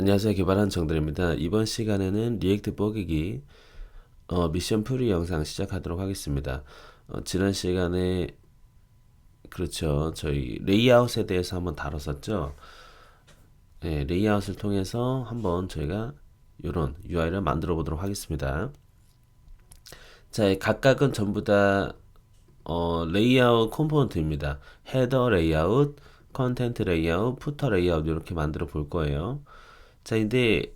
안녕하세요. 개발한 정들입니다. 이번 시간에는 리액트 뽀개기 미션 풀이 영상 시작하도록 하겠습니다. 지난 시간에 그렇죠. 저희 레이아웃에 대해서 한번 다뤘었죠. 네, 레이아웃을 통해서 한번 저희가 이런 UI를 만들어 보도록 하겠습니다. 자, 각각은 전부 다 레이아웃 컴포넌트입니다. 헤더 레이아웃, 컨텐트 레이아웃, 푸터 레이아웃 이렇게 만들어 볼 거예요. 자, 근데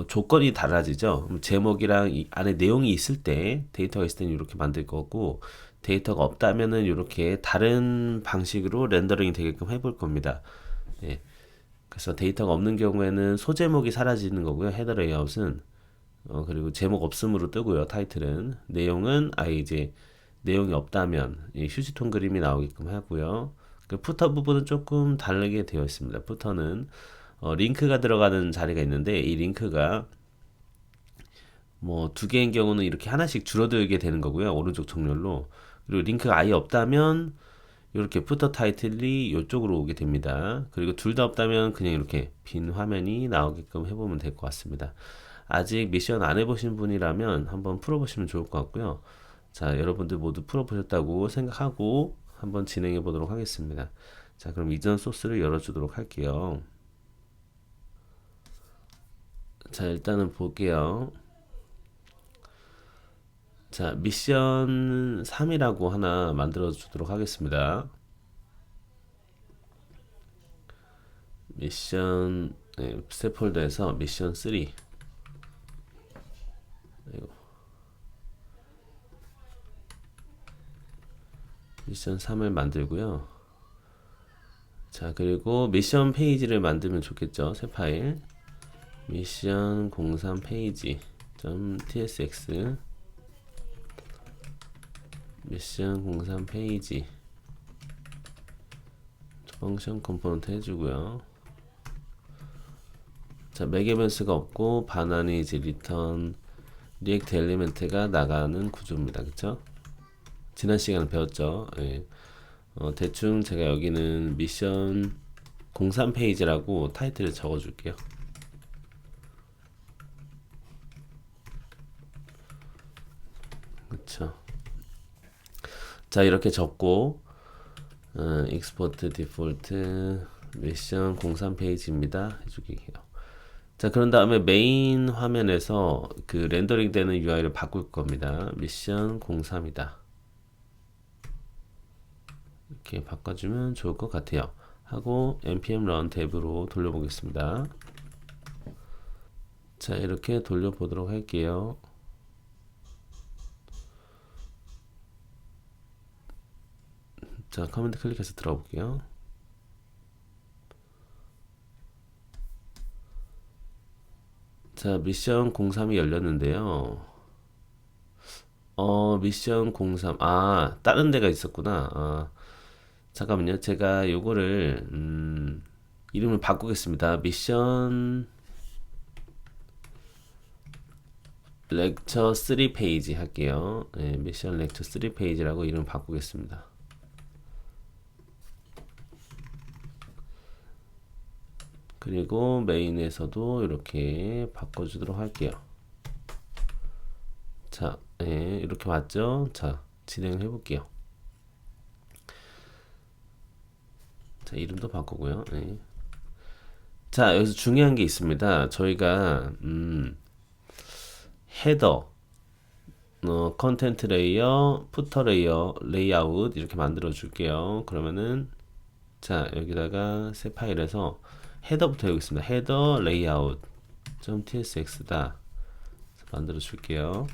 조건이 달라지죠. 그럼 제목이랑 이 안에 내용이 있을 때 데이터가 있을 때는 이렇게 만들 거고 데이터가 없다면은 이렇게 다른 방식으로 렌더링이 되게끔 해볼 겁니다. 예. 그래서 데이터가 없는 경우에는 소제목이 사라지는 거고요. 헤더 레이아웃은 그리고 제목 없음으로 뜨고요. 타이틀은 내용은 아예 이제 내용이 없다면 이 휴지통 그림이 나오게끔 하고요. 그 푸터 부분은 조금 다르게 되어 있습니다. 푸터는 링크가 들어가는 자리가 있는데 이 링크가 뭐 두 개인 경우는 이렇게 하나씩 줄어들게 되는 거고요. 오른쪽 정렬로. 그리고 링크가 아예 없다면 이렇게 푸터 타이틀이 이쪽으로 오게 됩니다. 그리고 둘 다 없다면 그냥 이렇게 빈 화면이 나오게끔 해보면 될 것 같습니다. 아직 미션 안 해보신 분이라면 한번 풀어보시면 좋을 것 같고요. 자, 여러분들 모두 풀어보셨다고 생각하고 한번 진행해 보도록 하겠습니다. 자, 그럼 이전 소스를 열어주도록 할게요. 자, 일단은 볼게요. 자, 미션 3이라고 하나 만들어 주도록 하겠습니다. 미션, 네, 새 폴더에서 미션 3. 미션 3을 만들고요. 자, 그리고 미션 페이지를 만들면 좋겠죠. 새 파일. 미션 03 페이지 .tsx 미션 03 페이지 펑션 컴포넌트 해주고요. 자, 맥 에벤스가 없고 바나니 이제 리턴 리액트 엘리멘트가 나가는 구조입니다. 그쵸? 지난 시간에 배웠죠. 예. 대충 제가 여기는 미션 03 페이지라고 타이틀을 적어줄게요. 그쵸? 자, 이렇게 적고 익스포트 디폴트 미션 03 페이지입니다. 해주기요. 자, 그런 다음에 메인 화면에서 그 렌더링 되는 UI를 바꿀 겁니다. 미션 03이다. 이렇게 바꿔주면 좋을 것 같아요. 하고 npm run 탭으로 돌려보겠습니다. 자, 이렇게 돌려보도록 할게요. 자, 커맨드 클릭해서 들어볼게요. 자, 미션 03이 열렸는데요. 미션 03. 아, 다른 데가 있었구나. 잠깐만요. 제가 요거를, 이름을 바꾸겠습니다. 미션 렉처 3 페이지 할게요. 네, 미션 렉처 3 페이지라고 이름 바꾸겠습니다. 그리고 메인에서도 이렇게 바꿔주도록 할게요. 자, 네, 이렇게 맞죠? 자, 진행을 해볼게요. 자, 이름도 바꾸고요. 네. 자, 여기서 중요한 게 있습니다. 저희가 헤더, 컨텐트 레이어, 푸터 레이어, 레이아웃 이렇게 만들어 줄게요. 그러면은 자, 여기다가 새 파일에서 헤더부터 여기 있습니다. 헤더 레이아웃 .tsx다 만들어 줄게요.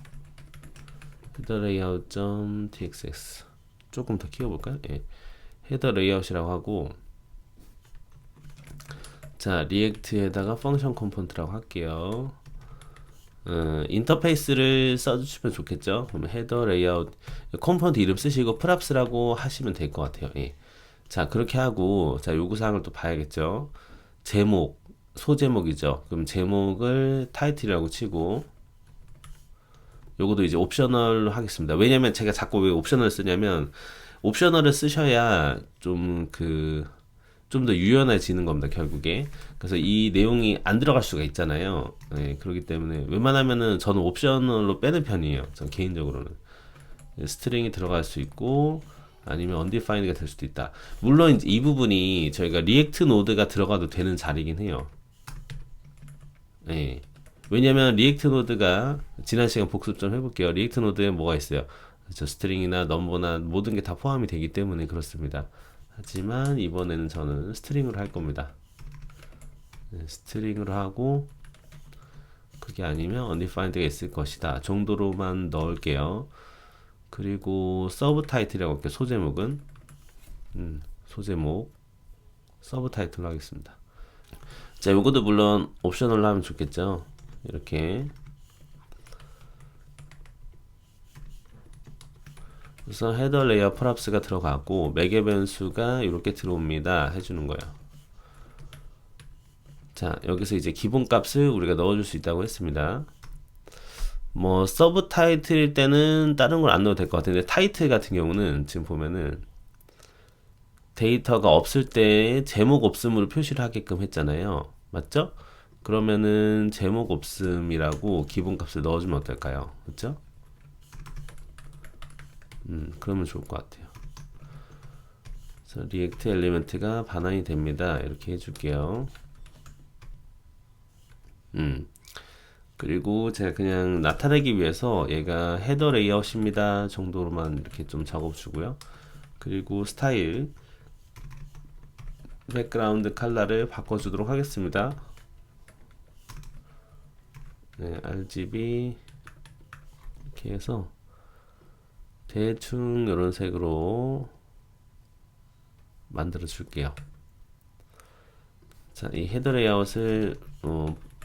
헤더 레이아웃 .txx 조금 더 키워볼까요? 예. 헤더 레이아웃이라고 하고 자, 리액트에다가 펑션 컴포넌트라고 할게요. 인터페이스를 써주시면 좋겠죠. 그러면 헤더 레이아웃 컴포넌트 이름 쓰시고 프랍스라고 하시면 될 것 같아요. 예. 자, 그렇게 하고 자, 요구사항을 또 봐야겠죠. 제목, 소제목이죠. 그럼 제목을 타이틀이라고 치고 요것도 이제 옵셔널로 하겠습니다. 왜냐면 제가 자꾸 왜 옵셔널 쓰냐면 옵셔널을 쓰셔야 좀 그 좀 더 유연해지는 겁니다, 결국에. 그래서 이 내용이 안 들어갈 수가 있잖아요. 예, 그렇기 때문에 웬만하면은 저는 옵셔널로 빼는 편이에요. 전 개인적으로는. 스트링이 들어갈 수 있고 아니면 undefined가 될 수도 있다. 물론 이제 이 부분이 저희가 리액트 노드가 들어가도 되는 자리긴 해요. 예. 왜냐면 리액트 노드가 지난 시간 복습 좀 해볼게요. 리액트 노드에 뭐가 있어요? 저 스트링이나 넘버나 모든 게 다 포함이 되기 때문에 그렇습니다. 하지만 이번에는 저는 스트링으로 할 겁니다. 네, 스트링으로 하고 그게 아니면 undefined가 있을 것이다 정도로만 넣을게요. 그리고 서브 타이틀이라고 할게요. 소제목은 소제목 서브 타이틀로 하겠습니다. 자, 요것도 물론 옵셔널로 하면 좋겠죠. 이렇게 그래서 헤더 레이어 프랍스가 들어가고 매개 변수가 이렇게 들어옵니다 해주는 거예요. 자, 여기서 이제 기본 값을 우리가 넣어줄 수 있다고 했습니다. 뭐 서브 타이틀일 때는 다른 걸 안 넣어도 될 것 같은데 타이틀 같은 경우는 지금 보면은 데이터가 없을 때 제목 없음으로 표시를 하게끔 했잖아요. 맞죠? 그러면은 제목 없음이라고 기본 값을 넣어주면 어떨까요? 그렇죠? 그러면 좋을 것 같아요. 그래서 리액트 엘리멘트가 반환이 됩니다. 이렇게 해줄게요. 그리고 제가 그냥 나타내기 위해서 얘가 헤더 레이아웃입니다 정도로만 이렇게 좀 적어주고요. 그리고 스타일 백그라운드 컬러를 바꿔주도록 하겠습니다. 네, RGB 이렇게 해서 대충 이런 색으로 만들어 줄게요. 자, 이 헤더 레이아웃을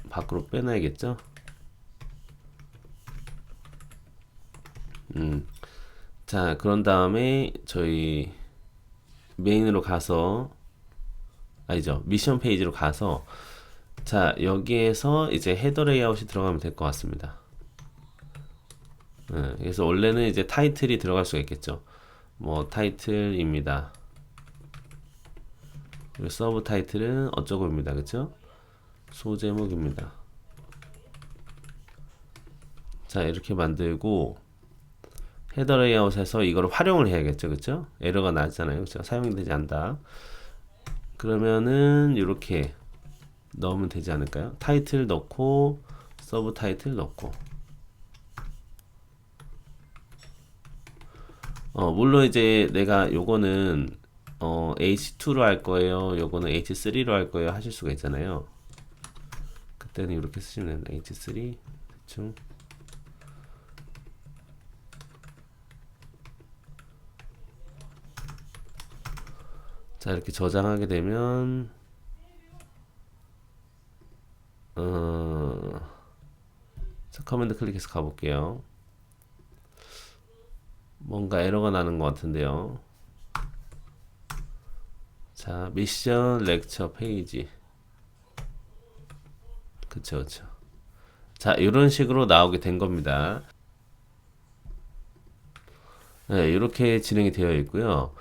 밖으로 빼놔야겠죠. 자, 그런 다음에 저희 메인으로 가서 아니죠, 미션 페이지로 가서 자, 여기에서 이제 헤더 레이아웃이 들어가면 될 것 같습니다. 그래서 원래는 이제 타이틀이 들어갈 수가 있겠죠. 뭐 타이틀입니다. 그리고 서브 타이틀은 어쩌고입니다. 그쵸? 소제목입니다. 자, 이렇게 만들고 헤더 레이아웃에서 이걸 활용을 해야겠죠. 그쵸? 에러가 나잖아요. 그쵸? 사용되지 않다. 그러면은 이렇게 넣으면 되지 않을까요? 타이틀 넣고 서브 타이틀 넣고 물론 이제 내가 요거는 H2로 할 거예요. 요거는 H3로 할 거예요. 하실 수가 있잖아요. 그때는 이렇게 쓰시면 됩니다. H3 대충 자, 이렇게 저장하게 되면 자, 커맨드 클릭해서 가볼게요. 뭔가 에러가 나는 것 같은데요. 자, 미션 렉처 페이지. 그쵸, 그쵸. 자, 이런 식으로 나오게 된 겁니다. 네, 이렇게 진행이 되어 있고요.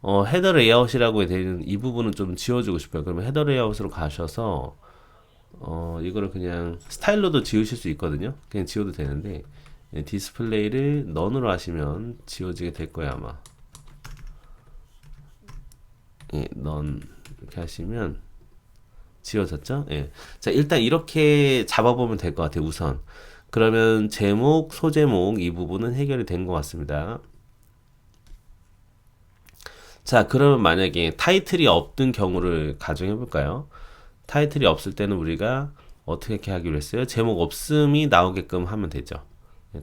헤더 레이아웃이라고 되는 이 부분은 좀 지워주고 싶어요. 그러면 헤더 레이아웃으로 가셔서 이거를 그냥 스타일로도 지우실 수 있거든요. 그냥 지워도 되는데 디스플레이를 넌으로 하시면 지워지게 될 거예요 아마. 예, 넌 이렇게 하시면 지워졌죠? 예. 자, 일단 이렇게 잡아보면 될 것 같아요 우선. 그러면 제목, 소제목 이 부분은 해결이 된 것 같습니다. 자, 그러면 만약에 타이틀이 없는 경우를 가정해 볼까요? 타이틀이 없을 때는 우리가 어떻게 하기로 했어요? 제목 없음이 나오게끔 하면 되죠.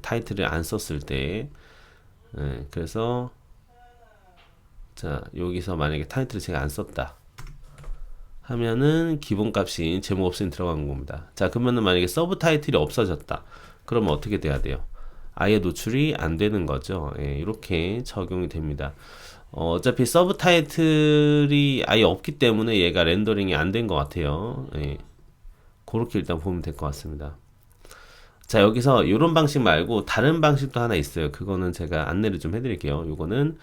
타이틀을 안 썼을 때. 그래서 자, 여기서 만약에 타이틀을 제가 안 썼다 하면은 기본값이 제목 없음이 들어간 겁니다. 자, 그러면은 만약에 서브 타이틀이 없어졌다 그러면 어떻게 돼야 돼요? 아예 노출이 안 되는 거죠. 이렇게 적용이 됩니다. 어차피 서브 타이틀이 아예 없기 때문에 얘가 렌더링이 안 된 것 같아요. 그렇게 일단 보면 될 것 같습니다. 자, 여기서 이런 방식 말고 다른 방식도 하나 있어요. 그거는 제가 안내를 좀 해드릴게요. 요거는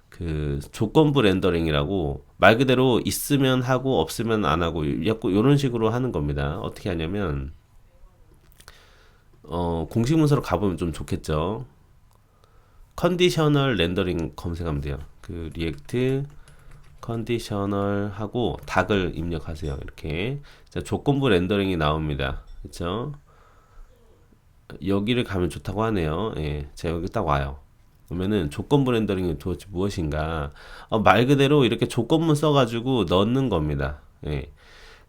그 조건부 렌더링이라고 말 그대로 있으면 하고 없으면 안 하고 약간 이런 식으로 하는 겁니다. 어떻게 하냐면 공식 문서로 가보면 좀 좋겠죠. 컨디셔널 렌더링 검색하면 돼요. 그 리액트 컨디셔널 하고 닥을 입력하세요. 이렇게 자, 조건부 렌더링이 나옵니다. 그렇죠? 여기를 가면 좋다고 하네요. 예, 자 여기 딱 와요. 그러면은 조건부 렌더링이 도대체 무엇인가? 말 그대로 이렇게 조건문 써가지고 넣는 겁니다. 예.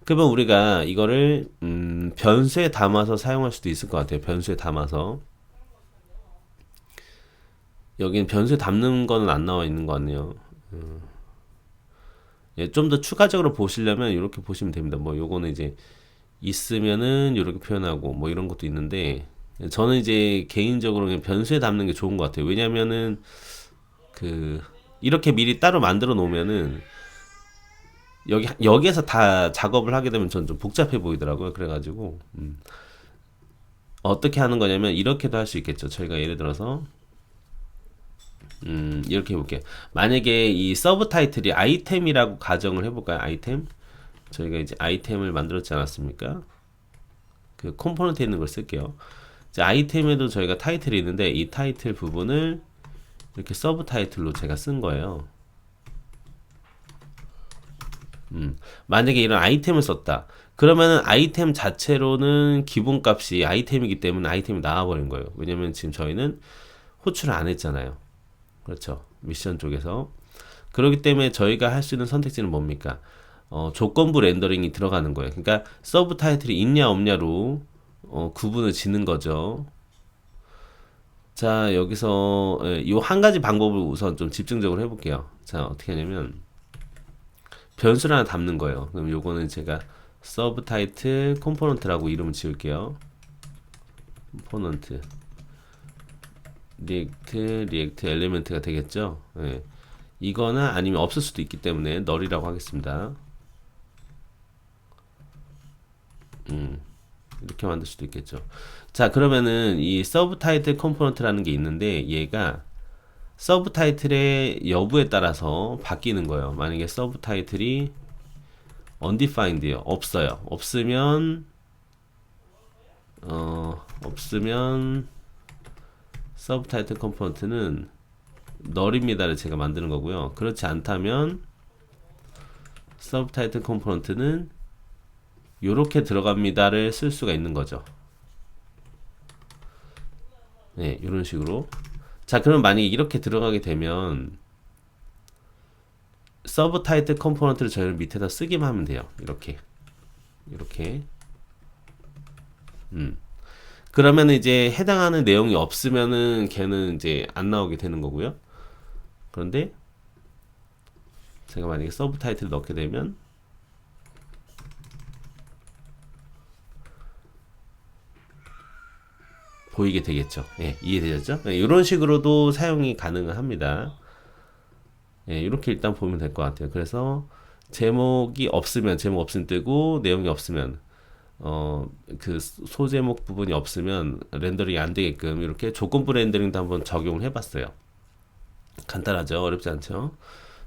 그러면 우리가 이거를 변수에 담아서 사용할 수도 있을 것 같아요. 변수에 담아서 여기는 변수에 담는 거는 안 나와 있는 것 같네요. 예, 좀 더 추가적으로 보시려면 이렇게 보시면 됩니다. 뭐 요거는 이제 있으면은 이렇게 표현하고 뭐 이런 것도 있는데 저는 이제 개인적으로 그냥 변수에 담는 게 좋은 것 같아요. 왜냐면은 그 이렇게 미리 따로 만들어 놓으면은 여기에서 다 작업을 하게 되면 전 좀 복잡해 보이더라고요. 그래가지고 어떻게 하는 거냐면 이렇게도 할 수 있겠죠. 저희가 예를 들어서 이렇게 해볼게요. 만약에 이 서브 타이틀이 아이템이라고 가정을 해볼까요? 아이템? 저희가 이제 아이템을 만들었지 않았습니까? 그 컴포넌트에 있는 걸 쓸게요. 이제 아이템에도 저희가 타이틀이 있는데 이 타이틀 부분을 이렇게 서브 타이틀로 제가 쓴 거예요. 만약에 이런 아이템을 썼다. 그러면은 아이템 자체로는 기본값이 아이템이기 때문에 아이템이 나와버린 거예요. 왜냐면 지금 저희는 호출을 안 했잖아요. 그렇죠. 미션 쪽에서. 그렇기 때문에 저희가 할 수 있는 선택지는 뭡니까? 조건부 렌더링이 들어가는 거예요. 그러니까 서브 타이틀이 있냐 없냐로 구분을 짓는 거죠. 자, 여기서 이 한 가지 방법을 우선 좀 집중적으로 해볼게요. 자, 어떻게 하냐면 변수를 하나 담는 거예요. 그럼 요거는 제가 서브 타이틀 컴포넌트라고 이름을 지을게요. 컴포넌트 리액트 엘리멘트가 되겠죠. 예. 이거나 아니면 없을 수도 있기 때문에 널이라고 하겠습니다. 이렇게 만들 수도 있겠죠. 자, 그러면은 이 서브 타이틀 컴포넌트라는 게 있는데 얘가 서브 타이틀의 여부에 따라서 바뀌는 거예요. 만약에 서브 타이틀이 undefined예요. 없어요. 없으면 서브 타이틀 컴포넌트는 널입니다를 제가 만드는 거고요. 그렇지 않다면 서브 타이틀 컴포넌트는 요렇게 들어갑니다를 쓸 수가 있는 거죠. 네, 이런 식으로. 자, 그럼 만약에 이렇게 들어가게 되면 서브 타이틀 컴포넌트를 저희는 밑에다 쓰기만 하면 돼요. 이렇게 그러면 이제 해당하는 내용이 없으면은 걔는 이제 안 나오게 되는 거고요. 그런데 제가 만약에 서브 타이틀을 넣게 되면 보이게 되겠죠. 예, 이해되셨죠? 예, 이런 식으로도 사용이 가능합니다. 예, 이렇게 일단 보면 될 것 같아요. 그래서 제목 없으면 뜨고 내용이 없으면 그 소제목 부분이 없으면 렌더링이 안 되게끔 이렇게 조건부 렌더링도 한번 적용을 해봤어요. 간단하죠? 어렵지 않죠?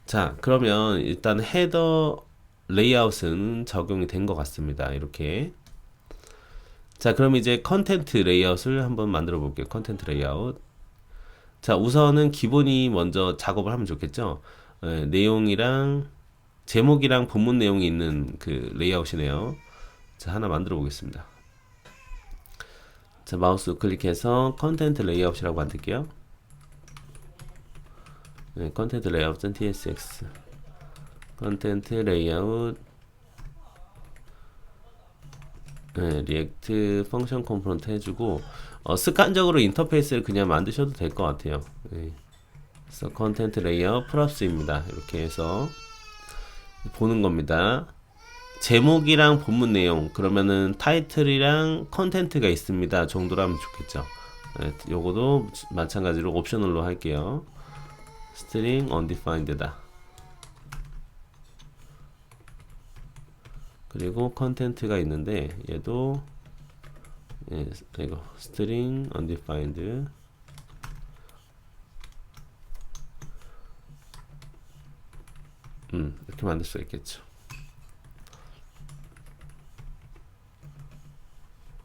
자, 그러면 일단 헤더 레이아웃은 적용이 된 것 같습니다. 이렇게. 자, 그럼 이제 컨텐트 레이아웃을 한번 만들어 볼게요. 컨텐트 레이아웃. 자, 우선은 기본이 먼저 작업을 하면 좋겠죠? 예, 내용이랑 제목이랑 본문 내용이 있는 그 레이아웃이네요. 자, 하나 만들어 보겠습니다. 자, 마우스 클릭해서 컨텐트 레이아웃이라고 만들게요. 네, 컨텐트 레이아웃.tsx 컨텐트 레이아웃 네, 리액트 펑션 컴포넌트 해주고 습관적으로 인터페이스를 그냥 만드셔도 될 것 같아요. 네. 그래서 컨텐트 레이아웃 플러스입니다. 이렇게 해서 보는 겁니다. 제목이랑 본문 내용 그러면은 타이틀이랑 컨텐트가 있습니다 정도로 하면 좋겠죠. 네, 요거도 마찬가지로 옵셔널로 할게요. string undefined다. 그리고 컨텐트가 있는데 얘도 예, 이거 string undefined 이렇게 만들 수가 있겠죠.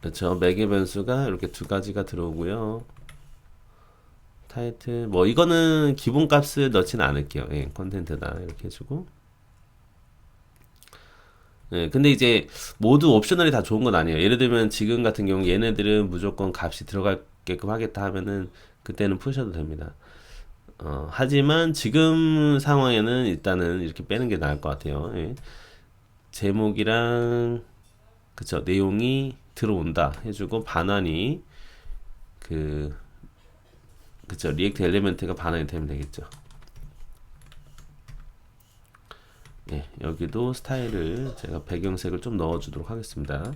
그렇죠. 매개 변수가 이렇게 두 가지가 들어오고요. 타이틀 뭐 이거는 기본 값을 넣지는 않을게요. 예, 컨텐츠다 이렇게 해주고. 예, 근데 이제 모두 옵셔널이 다 좋은 건 아니에요. 예를 들면 지금 같은 경우 얘네들은 무조건 값이 들어가게끔 하겠다 하면은 그때는 푸셔도 됩니다. 하지만 지금 상황에는 일단은 이렇게 빼는 게 나을 것 같아요. 예. 제목이랑 그쵸 내용이 들어온다 해주고 반환이 그 그쵸 리액트 엘리멘트가 반환이 되면 되겠죠. 예, 여기도 스타일을 제가 배경색을 좀 넣어주도록 하겠습니다.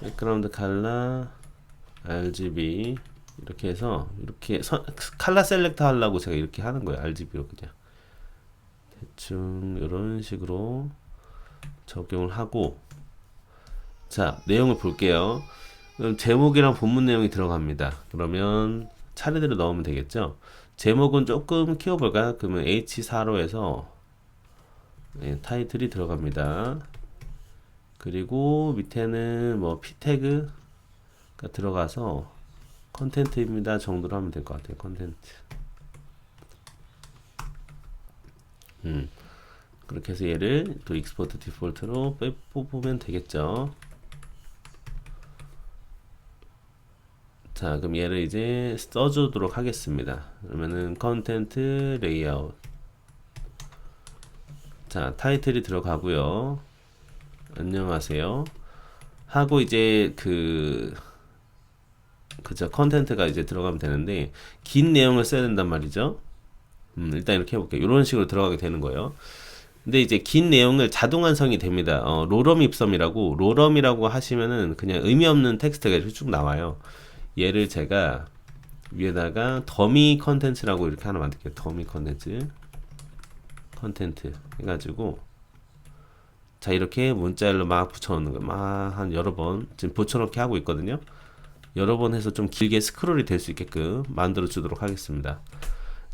백그라운드 칼라 RGB 이렇게 해서 이렇게 칼라 셀렉터 하려고 제가 이렇게 하는 거예요. RGB로 그냥 대충 이런 식으로 적용을 하고 자 내용을 볼게요. 그럼 제목이랑 본문 내용이 들어갑니다. 그러면 차례대로 넣으면 되겠죠. 제목은 조금 키워볼까요? 그러면 H4로해서 네, 타이틀이 들어갑니다. 그리고 밑에는 뭐 P 태그가 들어가서 컨텐트입니다 정도로 하면 될 것 같아요. 컨텐트. 그렇게 해서 얘를 또 익스포트 디폴트로 뽑으면 되겠죠. 자, 그럼 얘를 이제 써주도록 하겠습니다. 그러면은 컨텐트 레이아웃. 자, 타이틀이 들어가고요. 안녕하세요. 하고 이제 그죠 컨텐트가 이제 들어가면 되는데 긴 내용을 써야 된단 말이죠. 일단 이렇게 해볼게요. 이런 식으로 들어가게 되는 거예요. 근데 이제 긴 내용을 자동 완성이 됩니다. 로럼 입섬이라고 로럼이라고 하시면은 그냥 의미 없는 텍스트가 이렇게 쭉 나와요. 얘를 제가 위에다가 더미 컨텐츠라고 이렇게 하나 만들게요. 더미 컨텐트 해가지고 자 이렇게 문자열로 막 붙여놓는 거 막 한 여러 번 지금 붙여넣기 하고 있거든요. 여러 번 해서 좀 길게 스크롤이 될 수 있게끔 만들어 주도록 하겠습니다.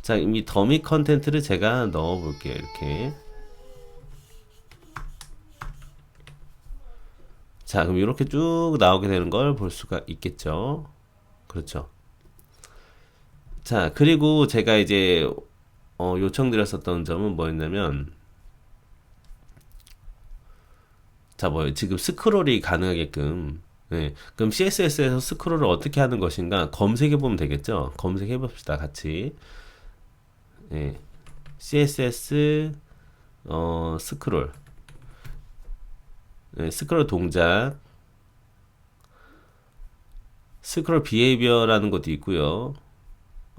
자, 이 더미 컨텐트를 제가 넣어 볼게요. 이렇게. 자, 그럼 이렇게 쭉 나오게 되는 걸 볼 수가 있겠죠. 그렇죠. 자, 그리고 제가 이제 요청드렸었던 점은 뭐였냐면 자, 뭐 지금 스크롤이 가능하게끔 네. 그럼 CSS에서 스크롤을 어떻게 하는 것인가 검색해 보면 되겠죠. 검색해 봅시다. 같이. 네. CSS 스크롤. 네, 스크롤 동작. 스크롤 비헤이비어라는 것도 있고요.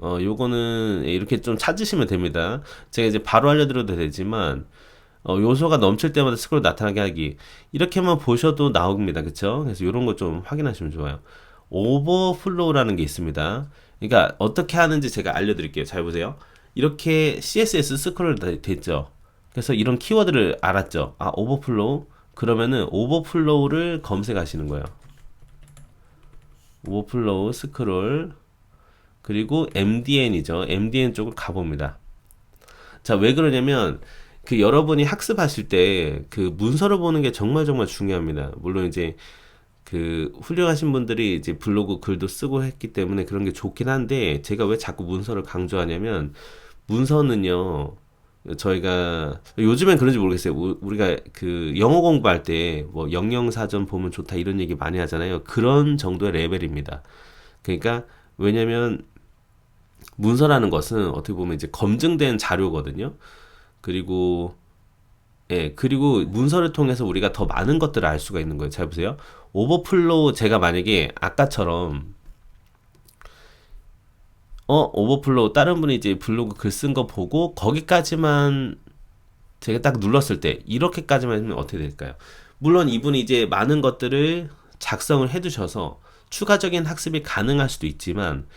요거는 이렇게 좀 찾으시면 됩니다. 제가 이제 바로 알려드려도 되지만 요소가 넘칠 때마다 스크롤 나타나게 하기 이렇게만 보셔도 나옵니다. 그쵸? 그래서 이런 거 좀 확인하시면 좋아요. 오버플로우라는 게 있습니다. 그러니까 어떻게 하는지 제가 알려드릴게요. 잘 보세요. 이렇게 CSS 스크롤 됐죠. 그래서 이런 키워드를 알았죠. 아 오버플로우 그러면은 오버플로우를 검색하시는 거예요. 오버플로우 스크롤 그리고 MDN이죠. MDN 쪽을 가봅니다. 자, 왜 그러냐면 그 여러분이 학습하실 때 그 문서를 보는 게 정말 정말 중요합니다. 물론 이제 그 훌륭하신 분들이 이제 블로그 글도 쓰고 했기 때문에 그런 게 좋긴 한데 제가 왜 자꾸 문서를 강조하냐면 문서는요 저희가 요즘엔 그런지 모르겠어요. 우리가 그 영어 공부할 때 뭐 영영사전 보면 좋다 이런 얘기 많이 하잖아요. 그런 정도의 레벨입니다. 그러니까 왜냐면 문서라는 것은 어떻게 보면 이제 검증된 자료거든요. 그리고 예, 그리고 문서를 통해서 우리가 더 많은 것들을 알 수가 있는 거예요. 잘 보세요. 오버플로우 제가 만약에 아까처럼 오버플로우 다른 분이 이제 블로그 글 쓴 거 보고 거기까지만 제가 딱 눌렀을 때 이렇게까지만 하면 어떻게 될까요? 물론 이분이 이제 많은 것들을 작성을 해 두셔서 추가적인 학습이 가능할 수도 있지만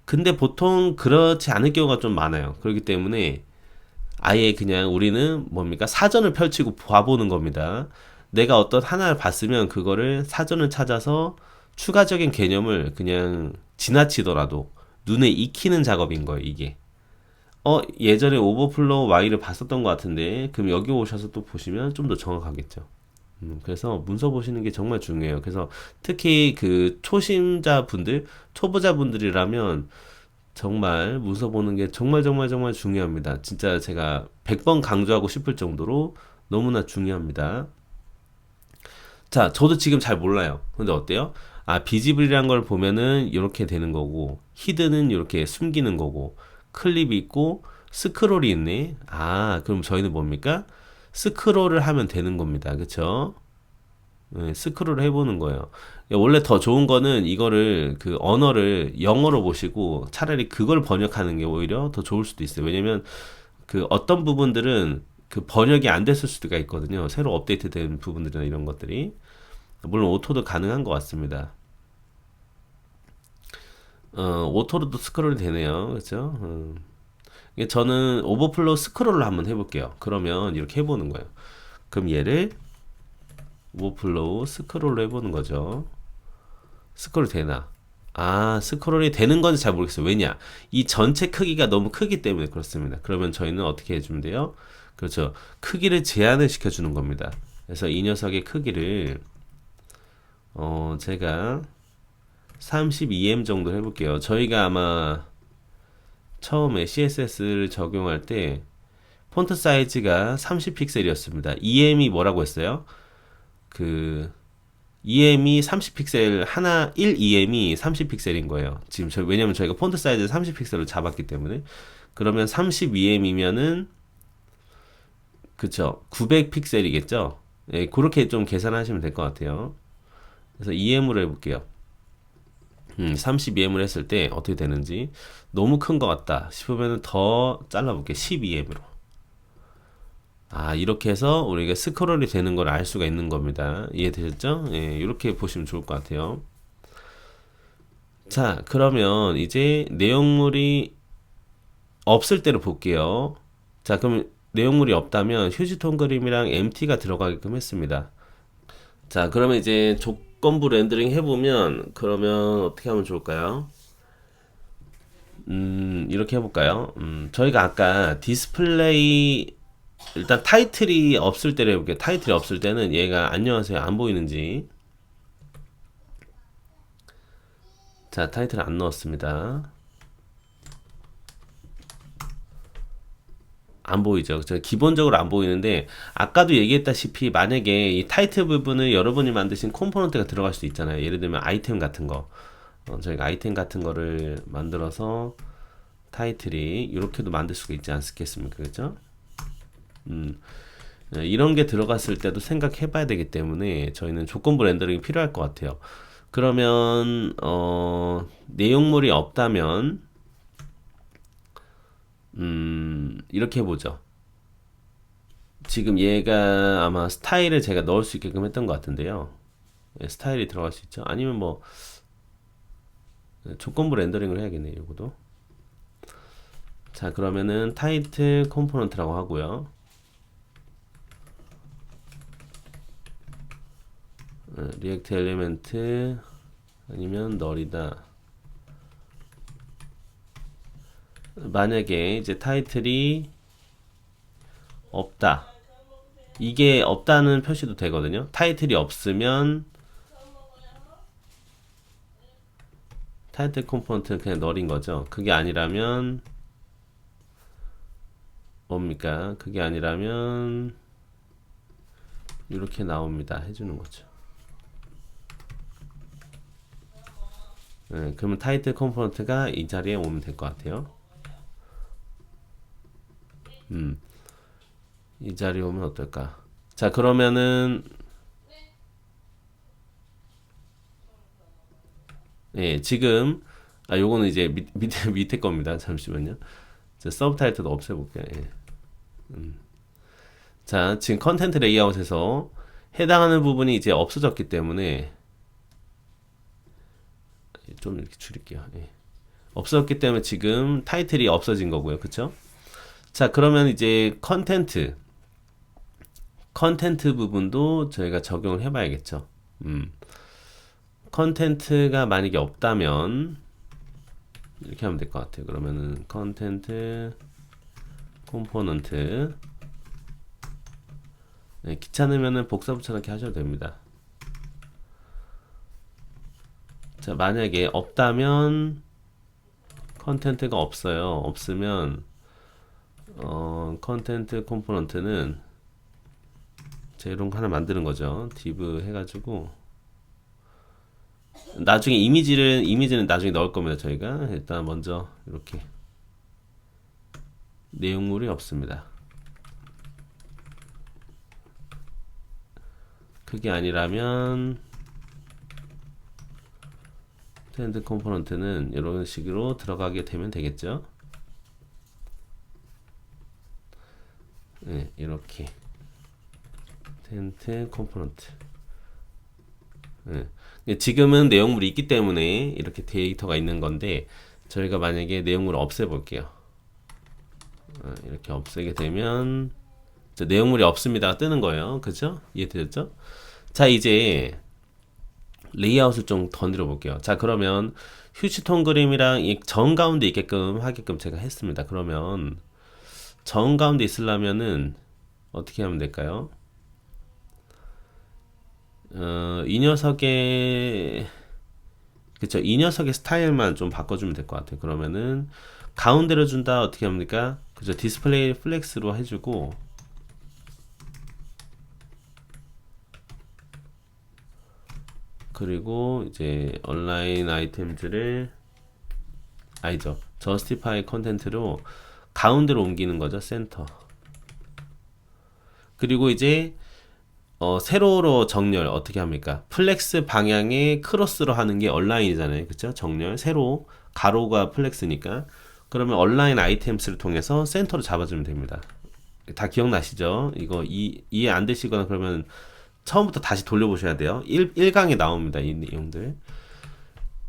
근데 보통 그렇지 않을 경우가 좀 많아요. 그렇기 때문에 아예 그냥 우리는 뭡니까? 사전을 펼치고 봐보는 겁니다. 내가 어떤 하나를 봤으면 그거를 사전을 찾아서 추가적인 개념을 그냥 지나치더라도 눈에 익히는 작업인 거예요, 이게. 예전에 오버플로우 Y를 봤었던 것 같은데, 그럼 여기 오셔서 또 보시면 좀 더 정확하겠죠. 그래서 문서 보시는 게 정말 중요해요. 그래서 특히 그 초심자분들, 초보자분들이라면 정말 문서 보는 게 정말 정말 정말 중요합니다. 진짜 제가 100번 강조하고 싶을 정도로 너무나 중요합니다. 자, 저도 지금 잘 몰라요. 근데 어때요? 아, 비지블이란 걸 보면은 이렇게 되는 거고, 히드는 이렇게 숨기는 거고, 클립이 있고, 스크롤이 있네. 아, 그럼 저희는 뭡니까? 스크롤을 하면 되는 겁니다. 그쵸? 네, 스크롤을 해보는 거예요. 원래 더 좋은 거는 이거를 그 언어를 영어로 보시고 차라리 그걸 번역하는 게 오히려 더 좋을 수도 있어요. 왜냐면 그 어떤 부분들은 그 번역이 안 됐을 수가 있거든요. 새로 업데이트된 부분들이나 이런 것들이. 물론 오토도 가능한 것 같습니다. 오토로도 스크롤이 되네요. 그렇죠? 이게 저는 오버플로우 스크롤로 한번 해볼게요. 그러면 이렇게 해보는 거예요. 그럼 얘를 오버플로우 스크롤로 해보는 거죠. 스크롤 되나? 아, 스크롤이 되는 건지 잘 모르겠어요. 왜냐? 이 전체 크기가 너무 크기 때문에 그렇습니다. 그러면 저희는 어떻게 해주면 돼요? 그렇죠. 크기를 제한을 시켜주는 겁니다. 그래서 이 녀석의 크기를 제가 32M 정도 해볼게요. 저희가 아마 처음에 CSS를 적용할 때 폰트 사이즈가 30픽셀이었습니다. EM이 뭐라고 했어요? 그 EM이 30픽셀 하나 1EM이 30픽셀인 거예요. 지금 왜냐면 저희가 폰트 사이즈 30픽셀로 잡았기 때문에 그러면 32M이면은 그쵸 900픽셀이겠죠. 예, 그렇게 좀 계산하시면 될 것 같아요. 그래서 EM으로 해볼게요. 32M을 했을 때 어떻게 되는지 너무 큰 것 같다 싶으면 더 잘라볼게요. 12M으로. 아, 이렇게 해서 우리가 스크롤이 되는 걸 알 수가 있는 겁니다. 이해되셨죠? 예, 이렇게 보시면 좋을 것 같아요. 자, 그러면 이제 내용물이 없을 때로 볼게요. 자, 그럼 내용물이 없다면 휴지통 그림이랑 MT가 들어가게끔 했습니다. 자, 그러면 이제 조건부 렌더링 해보면 그러면 어떻게 하면 좋을까요? 이렇게 해볼까요? 저희가 아까 디스플레이 일단 타이틀이 없을 때를 해볼게요. 타이틀이 없을 때는 얘가 안녕하세요 안 보이는지. 자, 타이틀 안 넣었습니다. 안 보이죠. 기본적으로 안 보이는데 아까도 얘기했다시피 만약에 이 타이틀 부분을 여러분이 만드신 컴포넌트가 들어갈 수도 있잖아요. 예를 들면 아이템 같은 거. 저희가 아이템 같은 거를 만들어서 타이틀이 이렇게도 만들 수가 있지 않겠습니까? 그죠? 이런 게 들어갔을 때도 생각해 봐야 되기 때문에 저희는 조건부 렌더링이 필요할 것 같아요. 그러면 내용물이 없다면 이렇게 해보죠. 지금 얘가 아마 스타일을 제가 넣을 수 있게끔 했던 것 같은데요. 예, 스타일이 들어갈 수 있죠. 아니면 뭐 조건부 렌더링을 해야겠네요. 이거도. 자, 그러면은 타이틀 컴포넌트라고 하고요. 리액트 엘리멘트 아니면 널이다. 만약에 이제 타이틀이 없다. 이게 없다는 표시도 되거든요. 타이틀이 없으면 타이틀 컴포넌트는 그냥 널인 거죠. 그게 아니라면 뭡니까? 그게 아니라면 이렇게 나옵니다. 해주는 거죠. 네, 그러면 타이틀 컴포넌트가 이 자리에 오면 될 것 같아요. 이 자리에 오면 어떨까? 자, 그러면은 예, 지금 요거는 이제 밑에 겁니다. 잠시만요. 서브 타이틀도 없애볼게요. 예. 자, 지금 컨텐트 레이아웃에서 해당하는 부분이 이제 없어졌기 때문에 좀 이렇게 줄일게요. 예. 없어졌기 때문에 지금 타이틀이 없어진 거고요. 그쵸? 자, 그러면 이제 컨텐트 부분도 저희가 적용을 해봐야겠죠. 컨텐트가 만약에 없다면 이렇게 하면 될 것 같아요. 그러면은 컨텐트 컴포넌트. 네, 귀찮으면은 복사 붙여넣기 하셔도 됩니다. 자, 만약에 없다면 컨텐트가 없어요. 없으면 컨텐트 컴포넌트는 자, 이런 거 하나 만드는 거죠. div 해가지고 나중에 이미지는 나중에 넣을 겁니다. 저희가 일단 먼저 이렇게 내용물이 없습니다. 그게 아니라면 텐트 컴포넌트는 이런 식으로 들어가게 되면 되겠죠. 네, 이렇게 텐트 컴포넌트. 네. 지금은 내용물이 있기 때문에 이렇게 데이터가 있는 건데 저희가 만약에 내용물을 없애볼게요. 이렇게 없애게 되면 내용물이 없습니다가 뜨는 거예요. 그죠? 이해되셨죠? 자, 이제 레이아웃을 좀 던져 볼게요. 자, 그러면 휴지통 그림이랑 이 정 가운데 하게끔 제가 했습니다. 그러면 정 가운데 있으려면은 어떻게 하면 될까요? 이 녀석의 그쵸, 이 녀석의 스타일만 좀 바꿔주면 될 것 같아요. 그러면은 가운데로 준다 어떻게 합니까? 그죠, 디스플레이 플렉스로 해주고 그리고 이제 온라인 아이템즈를 아니죠, 저스티파이 컨텐트로 가운데로 옮기는 거죠. 센터. 그리고 이제 세로로 정렬 어떻게 합니까? 플렉스 방향에 크로스로 하는 게 온라인이잖아요. 그쵸? 정렬 세로 가로가 플렉스니까 그러면 온라인 아이템스를 통해서 센터로 잡아주면 됩니다. 다 기억나시죠? 이거 이해 안 되시거나 그러면 처음부터 다시 돌려보셔야 돼요. 1강에 나옵니다. 이 내용들.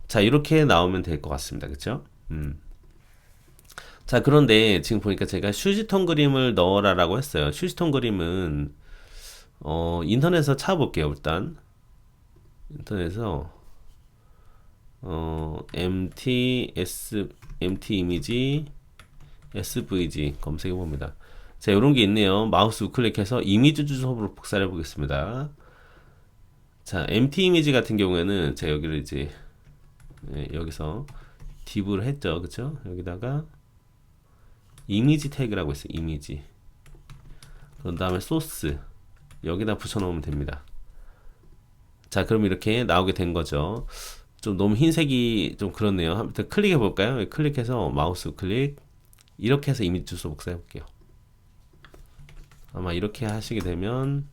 자, 이렇게 나오면 될 것 같습니다. 그쵸? 자, 그런데 지금 보니까 제가 휴지통 그림을 넣어라라고 했어요. 휴지통 그림은 인터넷에서 찾아볼게요. 일단 인터넷에서 MT 이미지 SVG 검색해 봅니다. 자, 이런 게 있네요. 마우스 우클릭해서 이미지 주소로 복사를 해 보겠습니다. 자, MT 이미지 같은 경우에는 제가 여기를 이제 여기서 div를 했죠. 그쵸? 여기다가 이미지 태그라고 있어요. 이미지. 그런 다음에 소스 여기다 붙여 놓으면 됩니다. 자, 그럼 이렇게 나오게 된 거죠. 좀 너무 흰색이 좀 그렇네요. 한번 클릭해 볼까요? 클릭해서 마우스 클릭 이렇게 해서 이미지 주소 복사해 볼게요. 아마 이렇게 하시게 되면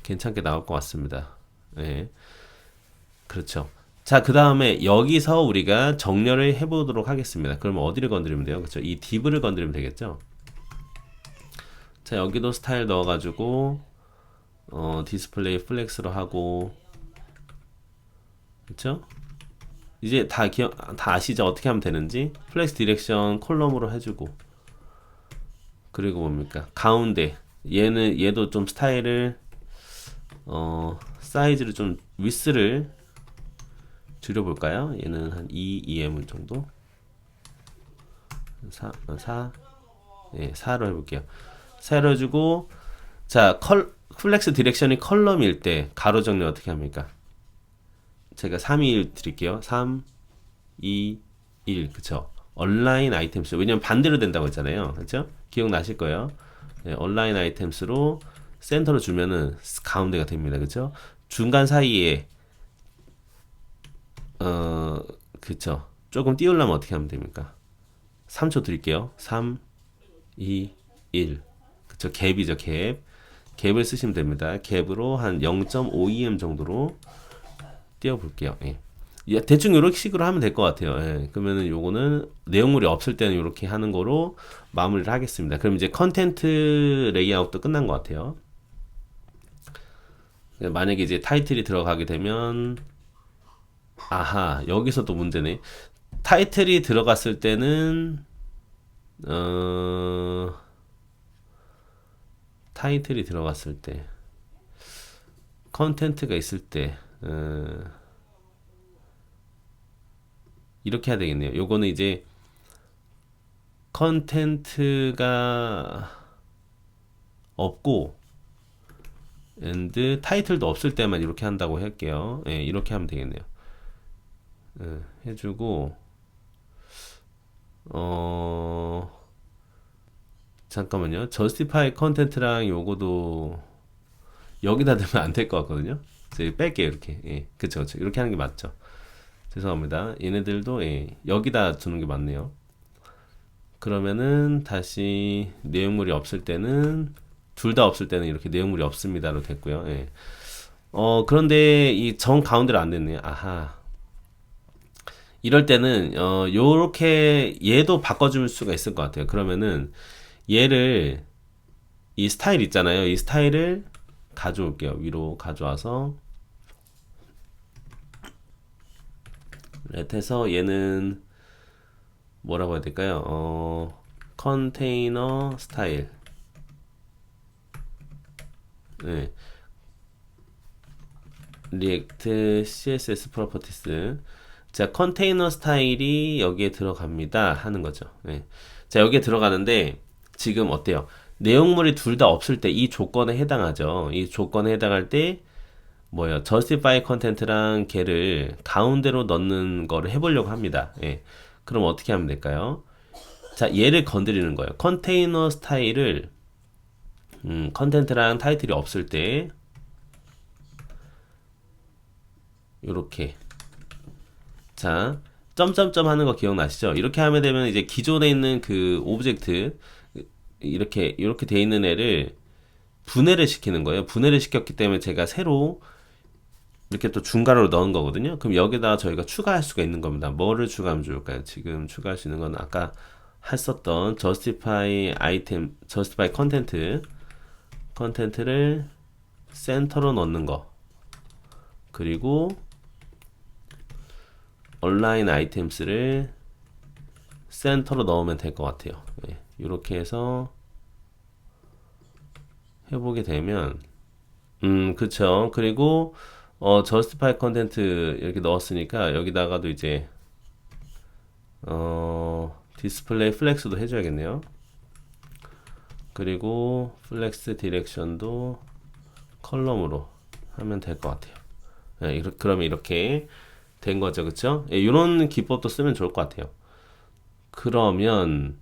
괜찮게 나올 것 같습니다. 네. 그렇죠. 자, 그 다음에 여기서 우리가 정렬을 해보도록 하겠습니다. 그러면 어디를 건드리면 돼요? 그렇죠. 이 div를 건드리면 되겠죠. 자, 여기도 스타일 넣어가지고 디스플레이 플렉스로 하고 그렇죠. 이제 다 아시죠? 어떻게 하면 되는지. 플렉스 디렉션 콜럼으로 해주고 그리고 뭡니까? 가운데 얘도 좀 스타일을 사이즈를 좀 위스를 줄여볼까요? 얘는 한 2em 정도 4 네, 4로 해볼게요. 4로 해주고 자, 플렉스 디렉션이 컬럼일 때 가로 정리 어떻게 합니까? 제가 3, 2, 1 드릴게요. 3, 2, 1 그쵸? 온라인 아이템스 왜냐면 반대로 된다고 했잖아요. 그쵸? 기억나실 거예요. 네, 온라인 아이템스로 센터로 주면은 가운데가 됩니다. 그쵸? 중간 사이에 그쵸? 조금 띄우려면 어떻게 하면 됩니까? 3초 드릴게요. 3, 2, 1 그쵸? 갭이죠. 갭을 쓰시면 됩니다. 갭으로 한 0.5em 정도로 띄워볼게요. 예. 대충 이렇게 식으로 하면 될 것 같아요. 예. 그러면은 요거는 내용물이 없을 때는 이렇게 하는 거로 마무리를 하겠습니다. 그럼 이제 컨텐트 레이아웃도 끝난 것 같아요. 만약에 이제 타이틀이 들어가게 되면 아하, 여기서 또 문제네. 타이틀이 들어갔을 때는 타이틀이 들어갔을 때 컨텐트가 있을 때 이렇게 해야 되겠네요. 요거는 이제 컨텐트가 없고 and 타이틀도 없을 때만 이렇게 한다고 할게요. 예, 이렇게 하면 되겠네요. 예, 해주고 잠깐만요. justify 컨텐트랑 요거도 여기다 넣으면 안 될 것 같거든요. 제가 뺄게요. 이렇게. 예, 그쵸, 그쵸. 이렇게 하는 게 맞죠. 죄송합니다. 얘네들도 예, 여기다 두는 게 맞네요. 그러면은 다시 내용물이 없을 때는 둘 다 없을 때는 이렇게 내용물이 없습니다로 됐고요. 예. 그런데 이 정 가운데로 안 됐네요. 아하. 이럴 때는 요렇게 얘도 바꿔줄 수가 있을 것 같아요. 그러면은 얘를 이 스타일 있잖아요. 이 스타일을 가져올게요. 위로 가져와서 렛해서 얘는 뭐라고 해야 될까요? 컨테이너 스타일. 네. 리액트 CSS 프로퍼티스. 자, 컨테이너 스타일이 여기에 들어갑니다 하는 거죠. 네. 자, 여기에 들어가는데 지금 어때요? 내용물이 둘 다 없을 때 이 조건에 해당하죠. 이 조건에 해당할 때 뭐예요? justify content랑 걔를 가운데로 넣는 거를 해보려고 합니다. 예. 그럼 어떻게 하면 될까요? 자, 얘를 건드리는 거예요. 컨테이너 스타일을 컨텐트랑 타이틀이 없을 때 요렇게 자, 점점점 하는 거 기억나시죠? 이렇게 하면 되면 이제 기존에 있는 그 오브젝트 이렇게 돼 있는 애를 분해를 시키는 거예요. 분해를 시켰기 때문에 제가 새로 이렇게 또 중괄호로 넣은 거거든요. 그럼 여기다 저희가 추가할 수가 있는 겁니다. 뭐를 추가하면 좋을까요? 지금 추가할 수 있는 건 아까 했었던 justify item, justify 컨텐트를 센터로 넣는 거. 그리고 align items를 센터로 넣으면 될 것 같아요. 네, 이렇게 해서 해보게 되면 그쵸. 그리고 justify content 이렇게 넣었으니까 여기다가도 이제 display flex도 해줘야겠네요. 그리고 flex direction도 컬럼으로 하면 될 것 같아요. 네, 그러면 이렇게 된 거죠, 그쵸? 예, 이런 기법도 쓰면 좋을 것 같아요. 그러면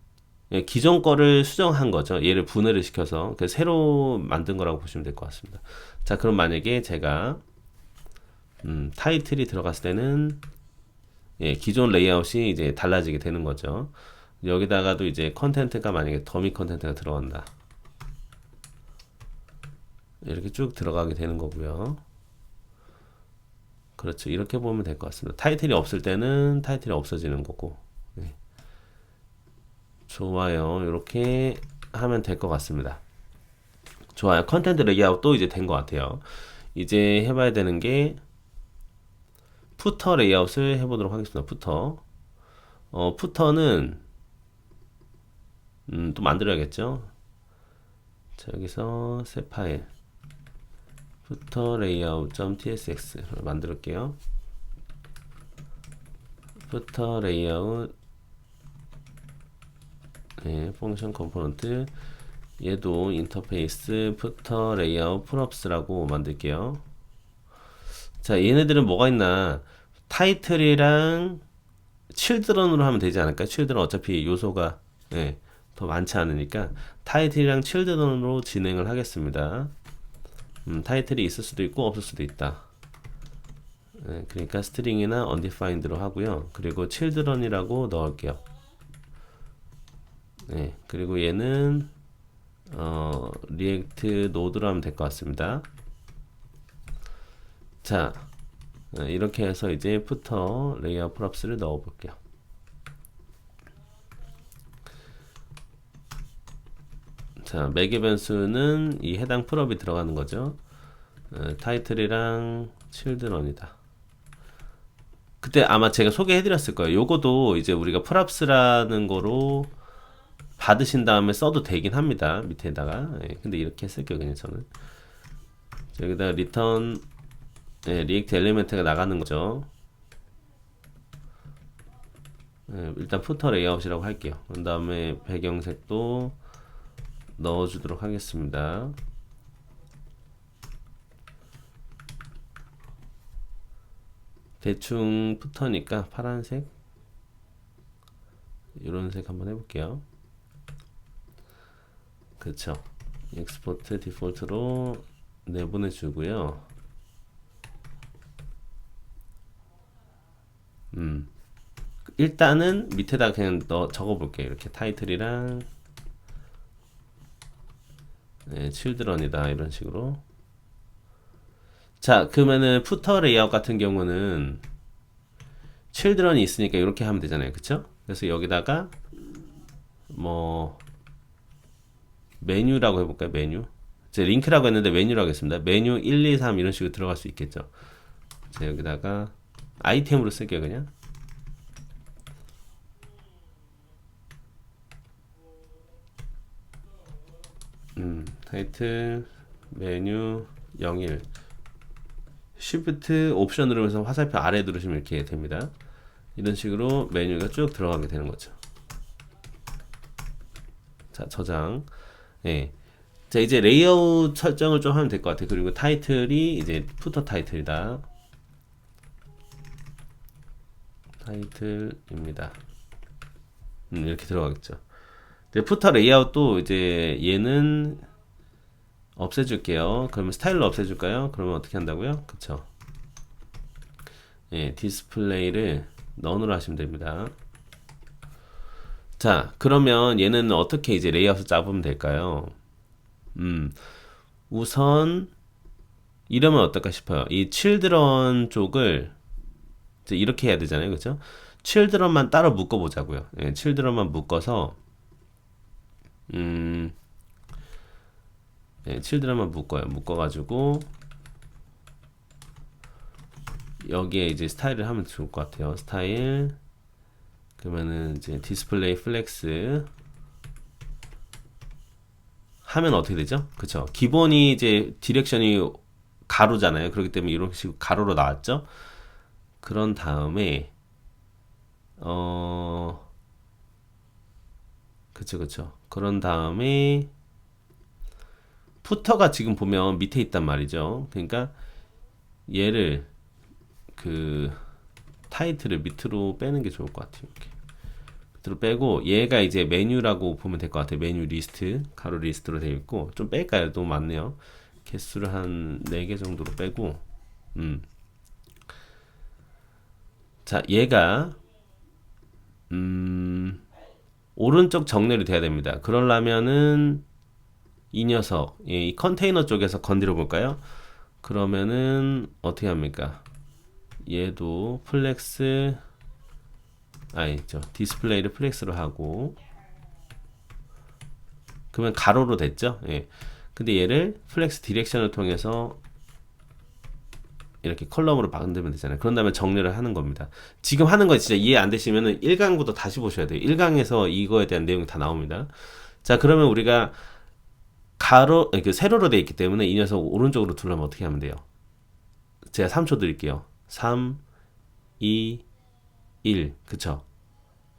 예, 기존 거를 수정한 거죠. 얘를 분해를 시켜서 새로 만든 거라고 보시면 될 것 같습니다. 자, 그럼 만약에 제가 타이틀이 들어갔을 때는 예, 기존 레이아웃이 이제 달라지게 되는 거죠. 여기다가도 이제 컨텐트가 만약에 더미 컨텐트가 들어간다. 이렇게 쭉 들어가게 되는 거고요. 그렇죠. 이렇게 보면 될 것 같습니다. 타이틀이 없을 때는 타이틀이 없어지는 거고. 네. 좋아요. 이렇게 하면 될 것 같습니다. 좋아요. 컨텐트 레이아웃도 이제 된 것 같아요. 이제 해봐야 되는 게 푸터 레이아웃을 해보도록 하겠습니다. 푸터는 또 만들어야겠죠. 자, 여기서 새 파일 푸터 레이아웃.tsx를 만들게요. 푸터 레이아웃 네, 펑션 컴포넌트 얘도 인터페이스 푸터 레이아웃 프롭스라고 만들게요. 자, 얘네들은 뭐가 있나? 타이틀이랑 칠드런으로 하면 되지 않을까요? 칠드런 어차피 요소가 네, 더 많지 않으니까 타이틀이랑 칠드런으로 진행을 하겠습니다. 타이틀이 있을 수도 있고 없을 수도 있다. 네, 그러니까 스트링이나 undefined로 하고요. 그리고 children이라고 넣을게요. 네, 그리고 얘는 리액트 노드로 하면 될 것 같습니다. 자, 이렇게 해서 이제 푸터 레이아웃 프롭스를 넣어 볼게요. 자, 매개 변수는 이 해당 프롭이 들어가는 거죠. 타이틀이랑 칠드런이다. 그때 아마 제가 소개해 드렸을 거예요. 요거도 이제 우리가 프랍스라는 거로 받으신 다음에 써도 되긴 합니다. 밑에다가. 예, 근데 이렇게 쓸게요. 그냥 저는. 여기다가 리턴 리액트 엘리멘트가 나가는 거죠. 일단 푸터 레이아웃이라고 할게요. 그 다음에 배경색도 넣어주도록 하겠습니다. 대충 푸터니까 파란색 이런 색 한번 해볼게요. 그쵸. 엑스포트 디폴트로 내보내주고요. 일단은 밑에다 그냥 적어볼게요. 이렇게 타이틀이랑 칠드런이다 이런 식으로. 자, 그러면은 푸터 레이아웃 같은 경우는 칠드런이 있으니까 이렇게 하면 되잖아요. 그쵸? 그래서 여기다가 뭐 메뉴라고 해볼까요? 메뉴. 제 링크라고 했는데 메뉴라고 했습니다. 메뉴 1, 2, 3 이런 식으로 들어갈 수 있겠죠. 자, 여기다가 아이템으로 쓸게요. 그냥. 타이틀 메뉴 01 Shift 옵션 누르면서 화살표 아래 누르시면 이렇게 됩니다. 이런 식으로 메뉴가 쭉 들어가게 되는 거죠. 자, 저장. 예. 자, 이제 레이아웃 설정을 좀 하면 될 것 같아요. 그리고 타이틀이 이제 푸터 타이틀이다. 타이틀입니다. 이렇게 들어가겠죠. 푸터 레이아웃도 이제 얘는 없애줄게요. 그러면 스타일로 없애줄까요? 그러면 어떻게 한다고요? 그쵸. 예, 디스플레이를 넌으로 하시면 됩니다. 자, 그러면 얘는 어떻게 이제 레이아웃을 잡으면 될까요? 우선 이러면 어떨까 싶어요. 이 칠드런 쪽을 이제 이렇게 해야 되잖아요. 그쵸? 칠드런만 따로 묶어 보자고요. 예, 칠드런만 묶어서 칠드런만 묶어요. 묶어가지고 여기에 이제 스타일을 하면 좋을 것 같아요. 스타일 그러면은 이제 디스플레이 플렉스 하면 어떻게 되죠? 그쵸? 기본이 이제 디렉션이 가로잖아요. 그렇기 때문에 이런 식으로 가로로 나왔죠. 그런 다음에 그쵸. 그런 다음에 푸터가 지금 보면 밑에 있단 말이죠. 그러니까 얘를 그 타이틀을 밑으로 빼는 게 좋을 것 같아요. 이렇게 밑으로 빼고 얘가 이제 메뉴라고 보면 될 것 같아요. 메뉴 리스트 가로 리스트로 되어 있고 좀 뺄까요? 너무 많네요. 개수를 한 4개 정도로 빼고 자 얘가 오른쪽 정렬이 돼야 됩니다. 그러려면은 이 녀석 이 컨테이너 쪽에서 건드려 볼까요? 그러면은 어떻게 합니까? 얘도 플렉스 아니죠. 디스플레이를 플렉스로 하고 그러면 가로로 됐죠? 예. 근데 얘를 플렉스 디렉션을 통해서 이렇게 컬럼으로 만들면 되잖아요. 그런 다음에 정리를 하는 겁니다. 지금 하는 거 진짜 이해 안 되시면은 1강부터 다시 보셔야 돼요. 1강에서 이거에 대한 내용이 다 나옵니다. 자, 그러면 우리가 그 세로로 되어 있기 때문에 이 녀석 오른쪽으로 둘러면 어떻게 하면 돼요? 제가 3초 드릴게요. 3, 2, 1. 그쵸?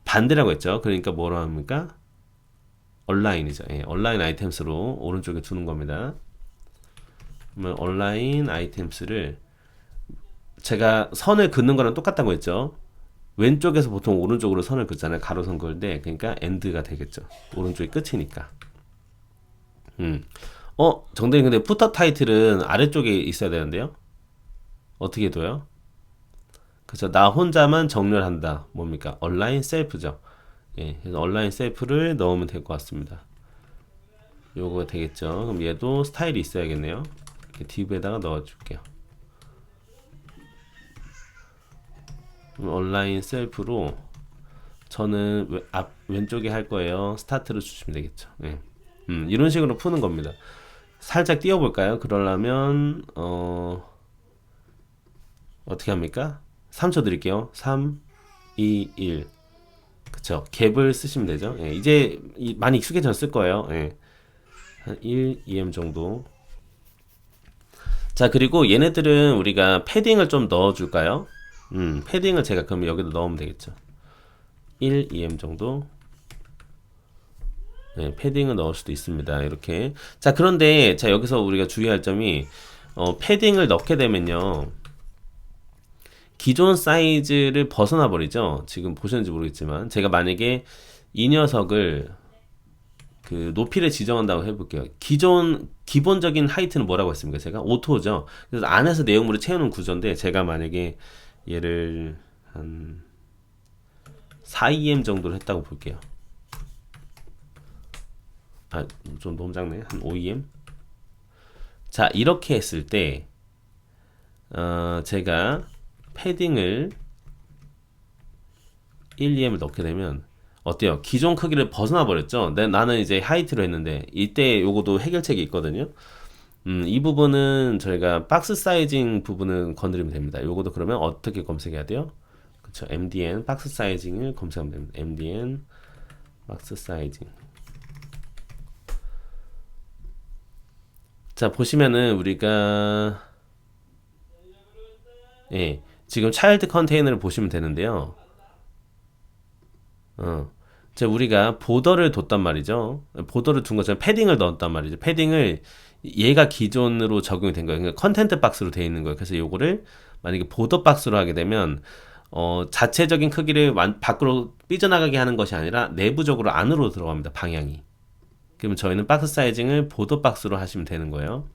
반대라고 했죠. 그러니까 뭐라 합니까? 얼라인이죠. 예, 얼라인 아이템스로 오른쪽에 두는 겁니다. 그러면 얼라인 아이템스를 제가 선을 긋는 거랑 똑같다고 했죠. 왼쪽에서 보통 오른쪽으로 선을 긋잖아요. 가로선 그을때 그러니까 엔드가 되겠죠. 오른쪽이 끝이니까. 정대리 근데 푸터 타이틀은 아래쪽에 있어야 되는데요. 어떻게 둬요? 그쵸. 나 혼자만 정렬한다. 뭡니까? 얼라인 셀프죠. 예, 그래서 얼라인 셀프를 넣으면 될 것 같습니다. 요거 되겠죠. 그럼 얘도 스타일이 있어야겠네요. 이렇게 div에다가 넣어줄게요. 온라인 셀프로 저는 왼쪽에 할 거예요. 스타트를 주시면 되겠죠. 네. 이런 식으로 푸는 겁니다. 살짝 띄워볼까요? 그러려면 어떻게 합니까? 3초 드릴게요. 3, 2, 1. 그쵸. 갭을 쓰시면 되죠. 예, 이제 많이 익숙해졌을 거예요. 예. 한 1, 2M 정도. 자, 그리고 얘네들은 우리가 패딩을 좀 넣어줄까요? 패딩을 제가 그럼 여기다 넣으면 되겠죠. 1em 정도 네, 패딩을 넣을 수도 있습니다. 이렇게. 자, 그런데 자 여기서 우리가 주의할 점이 패딩을 넣게 되면요. 기존 사이즈를 벗어나 버리죠. 지금 보셨는지 모르겠지만 제가 만약에 이 녀석을 그 높이를 지정한다고 해볼게요. 기본적인 하이트는 뭐라고 했습니까? 제가 오토죠. 그래서 안에서 내용물을 채우는 구조인데 제가 만약에 얘를 한 4em 정도로 했다고 볼게요. 아, 좀 너무 작네. 한 5em. 자, 이렇게 했을 때 제가 패딩을 1em을 넣게 되면 어때요? 기존 크기를 벗어나 버렸죠? 나는 이제 하이트로 했는데 이때 요거도 해결책이 있거든요. 이 부분은 저희가 박스 사이징 부분은 건드리면 됩니다. 요거도 그러면 어떻게 검색해야 돼요? 그쵸? MDN 박스 사이징을 검색하면 됩니다. MDN 박스 사이징. 자, 보시면은 우리가 예, 지금 차일드 컨테이너를 보시면 되는데요. 어, 자, 우리가 보더를 뒀단 말이죠. 보더를 둔 것처럼 패딩을 넣었단 말이죠. 패딩을 얘가 기존으로 적용이 된 거예요. 그러니까 컨텐트 박스로 되어 있는 거예요. 그래서 요거를 만약에 보더 박스로 하게 되면 자체적인 크기를 밖으로 삐져나가게 하는 것이 아니라 내부적으로 안으로 들어갑니다. 방향이. 그러면 저희는 박스 사이징을 보더 박스로 하시면 되는 거예요.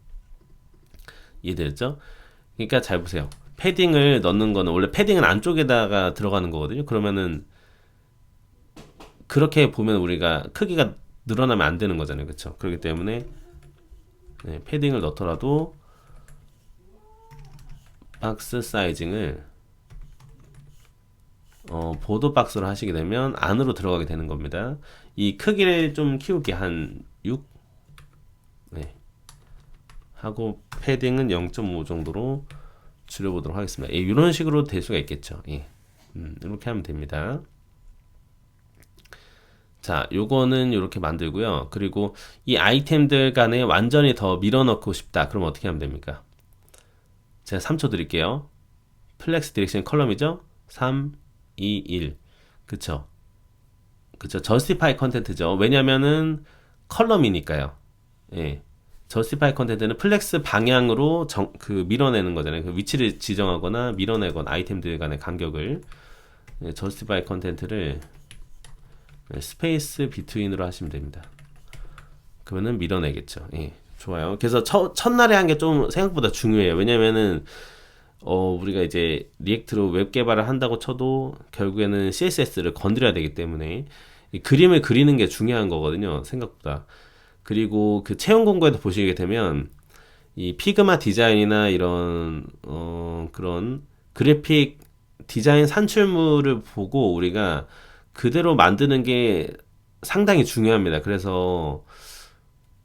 이해되죠? 그러니까 잘 보세요. 패딩을 넣는 거는 원래 패딩은 안쪽에다가 들어가는 거거든요. 그러면은 그렇게 보면 우리가 크기가 늘어나면 안 되는 거잖아요. 그렇죠? 그렇기 때문에 네, 패딩을 넣더라도 박스 사이징을 보도 박스로 하시게 되면 안으로 들어가게 되는 겁니다. 이 크기를 좀 키울게 한 6 네. 하고 패딩은 0.5 정도로 줄여보도록 하겠습니다. 예, 이런 식으로 될 수가 있겠죠. 예. 이렇게 하면 됩니다. 자, 요거는 이렇게 만들고요. 그리고 이 아이템들 간에 완전히 더 밀어넣고 싶다. 그럼 어떻게 하면 됩니까? 제가 3초 드릴게요. 플렉스 디렉션 컬럼이죠? 3, 2, 1. 그쵸? 그쵸? 저스티파이 컨텐트죠. 왜냐면은 컬럼이니까요. 예. 저스티파이 컨텐트는 플렉스 방향으로 밀어내는 거잖아요. 그 위치를 지정하거나 밀어내거나 아이템들 간의 간격을. 예, 저스티파이 컨텐트를 스페이스 비트윈으로 하시면 됩니다. 그러면은 밀어내겠죠. 예, 좋아요. 그래서 첫날에 한 게 좀 생각보다 중요해요. 왜냐면은 우리가 이제 리액트로 웹 개발을 한다고 쳐도 결국에는 CSS를 건드려야 되기 때문에 이 그림을 그리는 게 중요한 거거든요. 생각보다. 그리고 그 채용 공고에도 보시게 되면 이 피그마 디자인이나 이런 그런 그래픽 디자인 산출물을 보고 우리가 그대로 만드는 게 상당히 중요합니다. 그래서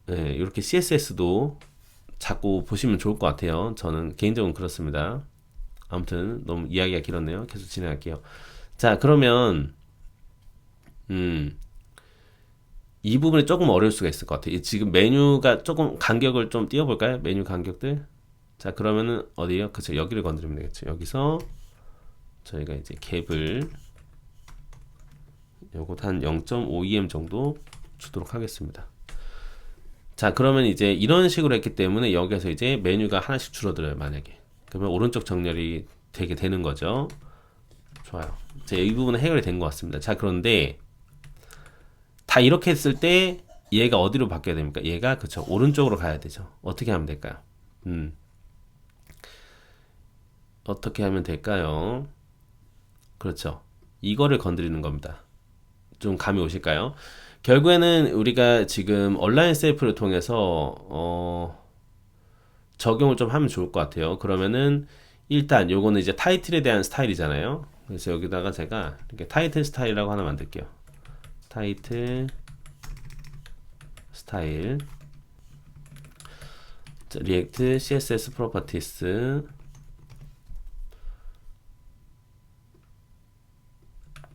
네, 이렇게 CSS도 자꾸 보시면 좋을 것 같아요. 저는 개인적으로 그렇습니다. 아무튼 너무 이야기가 길었네요. 계속 진행할게요. 자, 그러면 이 부분이 조금 어려울 수가 있을 것 같아요. 지금 메뉴가 조금 간격을 좀 띄워볼까요? 메뉴 간격들. 자, 그러면은 어디요? 그쵸, 여기를 건드리면 되겠죠. 여기서 저희가 이제 갭을 요것 한 0.5em 정도 주도록 하겠습니다. 자, 그러면 이제 이런 식으로 했기 때문에 여기에서 이제 메뉴가 하나씩 줄어들어요, 만약에. 그러면 오른쪽 정렬이 되게 되는 거죠. 좋아요. 이제 이 부분은 해결이 된 것 같습니다. 자, 그런데 다 이렇게 했을 때 얘가 어디로 바뀌어야 됩니까? 얘가 그쵸, 오른쪽으로 가야 되죠. 어떻게 하면 될까요? 어떻게 하면 될까요? 그렇죠. 이거를 건드리는 겁니다. 좀 감이 오실까요? 결국에는 우리가 지금 온라인 셀프를 통해서 적용을 좀 하면 좋을 것 같아요. 그러면은 일단 요거는 이제 타이틀에 대한 스타일이잖아요. 그래서 여기다가 제가 이렇게 타이틀 스타일이라고 하나 만들게요. 타이틀 스타일 리액트 CSS 프로퍼티스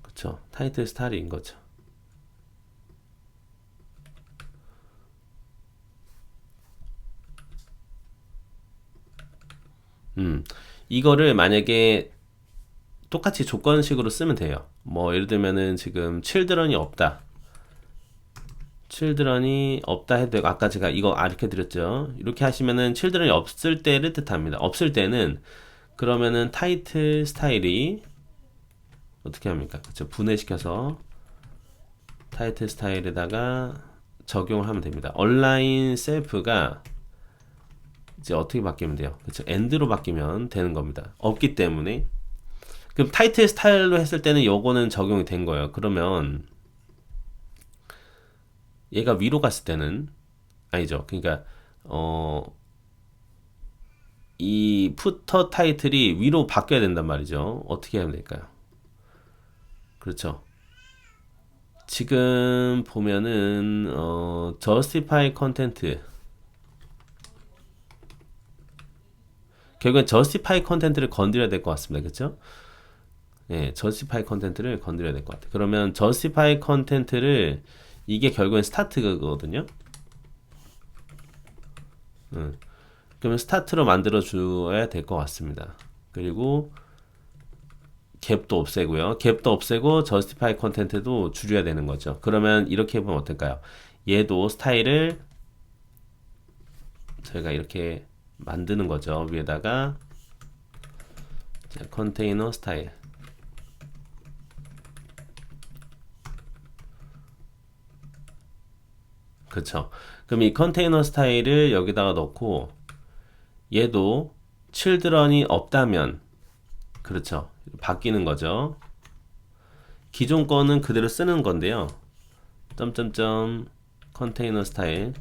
그쵸, 타이틀 스타일인 거죠. 이거를 만약에 똑같이 조건식으로 쓰면 돼요. 뭐 예를 들면은 지금 children이 없다. children이 없다 해도 되고, 아까 제가 이거 이렇게 드렸죠. 이렇게 하시면은 children이 없을 때를 뜻합니다. 없을 때는 그러면은 타이틀 스타일이 어떻게 합니까? 그렇죠. 분해시켜서 타이틀 스타일에다가 적용을 하면 됩니다. 온라인 셀프가 이제 어떻게 바뀌면 돼요? 그렇죠. end로 바뀌면 되는 겁니다. 없기 때문에. 그럼 타이틀 스타일로 했을 때는 요거는 적용이 된 거예요. 그러면 얘가 위로 갔을 때는 아니죠. 그러니까 이 푸터 타이틀이 위로 바뀌어야 된단 말이죠. 어떻게 하면 될까요? 그렇죠. 지금 보면은 justify content, 결국엔 justify content를 건드려야 될 것 같습니다. 그렇죠? 예, justify content를 건드려야 될 것 같아요. 그러면 justify content를 이게 결국엔 스타트거든요. 그러면 스타트로 만들어 줘야 될 것 같습니다. 그리고 갭도 없애고요. 갭도 없애고 justify content도 줄여야 되는 거죠. 그러면 이렇게 해보면 어떨까요? 얘도 스타일을 저희가 이렇게 만드는 거죠. 위에다가 컨테이너 스타일. 그쵸. 그럼 이 컨테이너 스타일을 여기다가 넣고 얘도 children이 없다면 그렇죠. 바뀌는 거죠. 기존 거는 그대로 쓰는 건데요. 점점점 컨테이너 스타일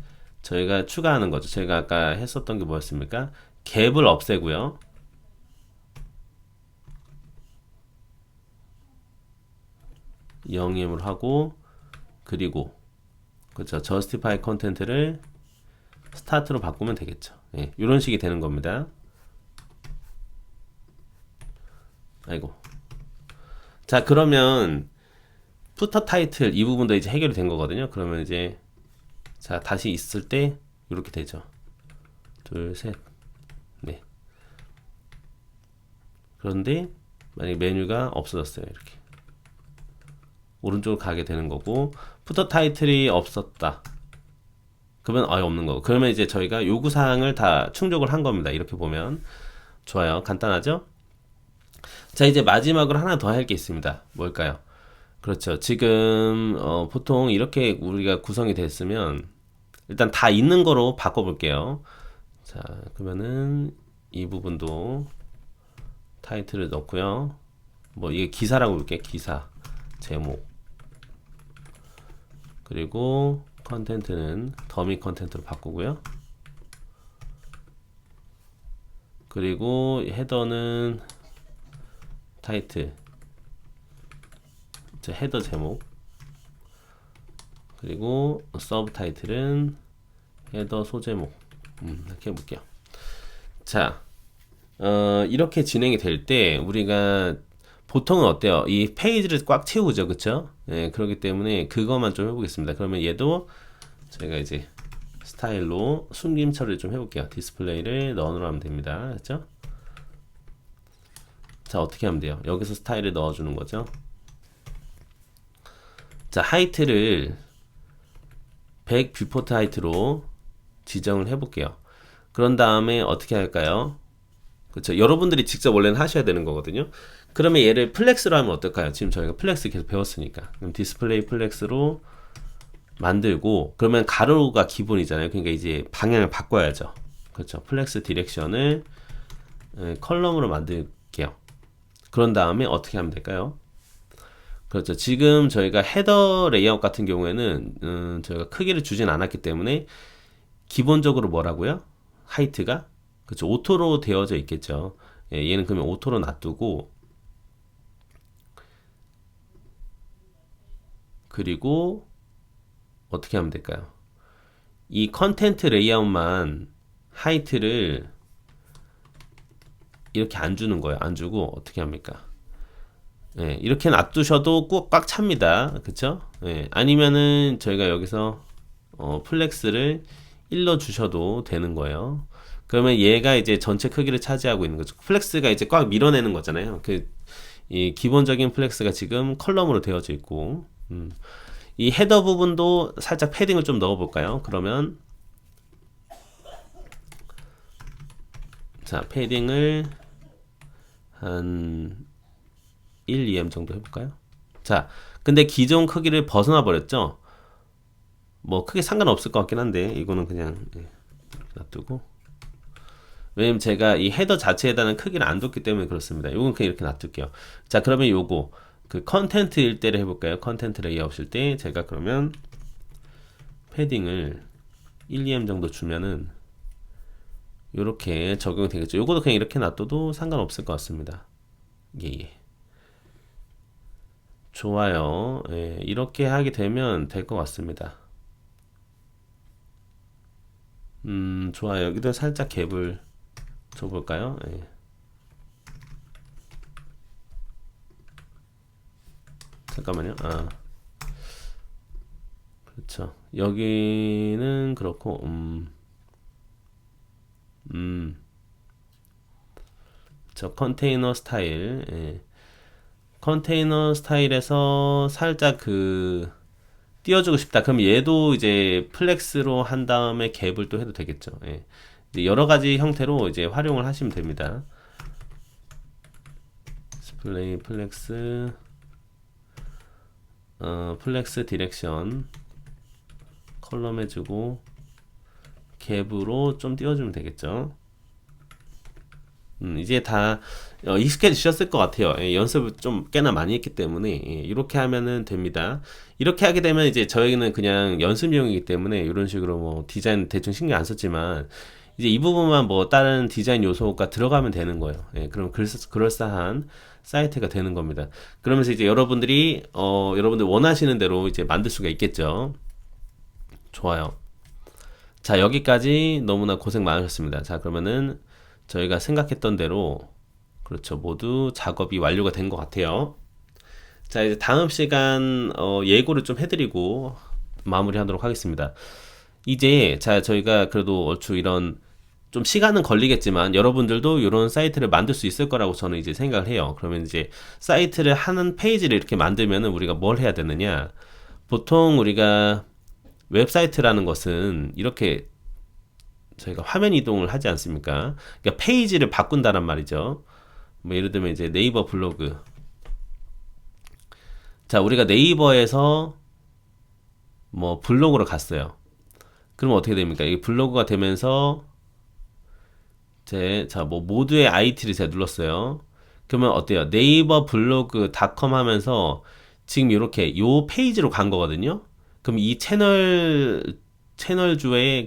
저희가 추가하는 거죠. 저희가 아까 했었던 게 뭐였습니까? 갭을 없애고요. 영임을 하고 그리고 그렇죠. justify content를 스타트로 바꾸면 되겠죠. 예, 이런 식이 되는 겁니다. 아이고. 자, 그러면 푸터 타이틀 이 부분도 이제 해결이 된 거거든요. 그러면 이제 자, 다시 있을 때 이렇게 되죠. 둘, 셋, 네. 그런데 만약에 메뉴가 없어졌어요. 이렇게 오른쪽으로 가게 되는 거고, 푸터 타이틀이 없었다. 그러면 아예 없는 거고. 그러면 이제 저희가 요구사항을 다 충족을 한 겁니다. 이렇게 보면 좋아요. 간단하죠? 자, 이제 마지막으로 하나 더 할 게 있습니다. 뭘까요? 그렇죠. 지금 보통 이렇게 우리가 구성이 됐으면 일단 다 있는 거로 바꿔볼게요. 자, 그러면은 이 부분도 타이틀을 넣고요. 뭐 이게 기사라고 볼게요. 기사 제목 그리고 컨텐트는 더미 컨텐트로 바꾸고요. 그리고 헤더는 타이틀 헤더 제목 그리고 서브 타이틀은 헤더 소제목 이렇게 해볼게요. 자, 이렇게 진행이 될 때 우리가 보통은 어때요? 이 페이지를 꽉 채우죠, 그쵸? 예, 그렇기 때문에 그것만 좀 해보겠습니다. 그러면 얘도 제가 이제 스타일로 숨김 처리를 좀 해볼게요. 디스플레이를 넌으로 하면 됩니다. 그쵸? 자, 어떻게 하면 돼요? 여기서 스타일을 넣어주는 거죠. 자, 하이트를 100 뷰포트 하이트로 지정을 해볼게요. 그런 다음에 어떻게 할까요? 그렇죠. 여러분들이 직접 원래는 하셔야 되는 거거든요. 그러면 얘를 플렉스로 하면 어떨까요? 지금 저희가 플렉스 계속 배웠으니까. 그럼 디스플레이 플렉스로 만들고, 그러면 가로가 기본이잖아요. 그러니까 이제 방향을 바꿔야죠. 그렇죠. 플렉스 디렉션을 컬럼으로 만들게요. 그런 다음에 어떻게 하면 될까요? 그렇죠. 지금 저희가 헤더 레이아웃 같은 경우에는 저희가 크기를 주진 않았기 때문에 기본적으로 뭐라고요? 하이트가 그렇죠. 오토로 되어져 있겠죠. 예, 얘는 그러면 오토로 놔두고 그리고 어떻게 하면 될까요? 이 컨텐트 레이아웃만 하이트를 이렇게 안 주는 거예요. 안 주고 어떻게 합니까? 예, 이렇게 놔두셔도 꼭 꽉 찹니다. 그쵸? 예, 아니면은 저희가 여기서 플렉스를 1로 주셔도 되는 거예요. 그러면 얘가 이제 전체 크기를 차지하고 있는 거죠. 플렉스가 이제 꽉 밀어내는 거잖아요. 이 기본적인 플렉스가 지금 컬럼으로 되어져 있고, 이 헤더 부분도 살짝 패딩을 좀 넣어 볼까요? 그러면 자, 패딩을 한 1, 2M 정도 해볼까요? 자, 근데 기존 크기를 벗어나 버렸죠? 뭐 크게 상관없을 것 같긴 한데 이거는 그냥 놔두고, 왜냐면 제가 이 헤더 자체에다는 크기를 안 뒀기 때문에 그렇습니다. 이건 그냥 이렇게 놔둘게요. 자, 그러면 요거 그 컨텐트일 때를 해볼까요? 컨텐트 레이아웃일 때 제가 그러면 패딩을 1, 2M 정도 주면은 요렇게 적용이 되겠죠. 요거도 그냥 이렇게 놔둬도 상관없을 것 같습니다. 예, 예. 좋아요. 예, 이렇게 하게 되면 될 것 같습니다. 좋아요. 여기도 살짝 갭을 줘볼까요? 예. 잠깐만요. 아, 그렇죠. 여기는 그렇고, 저 컨테이너 스타일, 예. 컨테이너 스타일에서 살짝 그 띄워주고 싶다. 그럼 얘도 이제 플렉스로 한 다음에 갭을 또 해도 되겠죠. 예. 이제 여러 가지 형태로 이제 활용을 하시면 됩니다. 디스플레이 플렉스, 플렉스 디렉션 컬럼 해주고 갭으로 좀 띄워주면 되겠죠. 이제 다 익숙해지셨을 것 같아요. 예, 연습을 좀 꽤나 많이 했기 때문에 예, 이렇게 하면은 됩니다. 이렇게 하게 되면 이제 저희는 그냥 연습용이기 때문에 이런 식으로 뭐 디자인 대충 신경 안 썼지만 이제 이 부분만 뭐 다른 디자인 요소가 들어가면 되는 거예요. 예, 그럼 그럴싸한 사이트가 되는 겁니다. 그러면서 이제 여러분들이 여러분들 원하시는 대로 이제 만들 수가 있겠죠. 좋아요. 자, 여기까지 너무나 고생 많으셨습니다. 자, 그러면은 저희가 생각했던 대로 그렇죠. 모두 작업이 완료가 된 것 같아요. 자, 이제 다음 시간 예고를 좀 해드리고 마무리하도록 하겠습니다. 이제 자, 저희가 그래도 얼추 이런 좀 시간은 걸리겠지만 여러분들도 이런 사이트를 만들 수 있을 거라고 저는 이제 생각을 해요. 그러면 이제 사이트를 하는 페이지를 이렇게 만들면은 우리가 뭘 해야 되느냐? 보통 우리가 웹사이트라는 것은 이렇게 저희가 화면 이동을 하지 않습니까? 그러니까 페이지를 바꾼다란 말이죠. 뭐 예를 들면 이제 네이버 블로그. 자, 우리가 네이버에서 뭐 블로그로 갔어요. 그러면 어떻게 됩니까? 이 블로그가 되면서 뭐 모두의 IT를 제가 눌렀어요. 그러면 어때요? 네이버 블로그 닷컴 하면서 지금 이렇게 요 페이지로 간 거거든요. 그럼 이 채널주의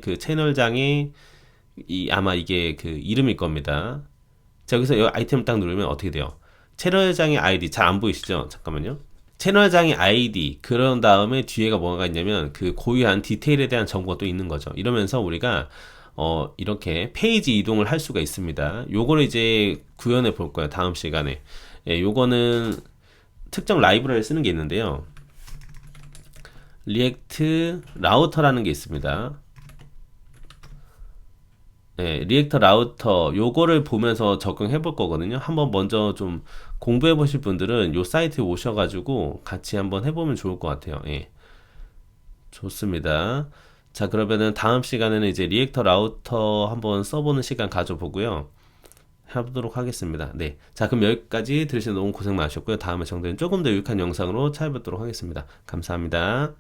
그 채널장에 아마 이게 그 이름일 겁니다. 자, 여기서 이 아이템을 딱 누르면 어떻게 돼요? 채널장의 아이디 잘 안 보이시죠? 잠깐만요. 채널장의 아이디 그런 다음에 뒤에가 뭐가 있냐면 그 고유한 디테일에 대한 정보가 또 있는 거죠. 이러면서 우리가 이렇게 페이지 이동을 할 수가 있습니다. 요거를 이제 구현해 볼 거예요. 다음 시간에. 예, 요거는 특정 라이브러리를 쓰는 게 있는데요. 리액트 라우터라는 게 있습니다. 네, 리액터 라우터 요거를 보면서 적용해 볼 거거든요. 한번 먼저 좀 공부해 보실 분들은 요 사이트에 오셔가지고 같이 한번 해보면 좋을 것 같아요. 예, 좋습니다. 자, 그러면은 다음 시간에는 이제 리액터 라우터 한번 써보는 시간 가져보고요. 해보도록 하겠습니다. 네. 자, 그럼 여기까지 들으시는 너무 고생 많으셨고요. 다음에 정도는 조금 더 유익한 영상으로 찾아뵙도록 하겠습니다. 감사합니다.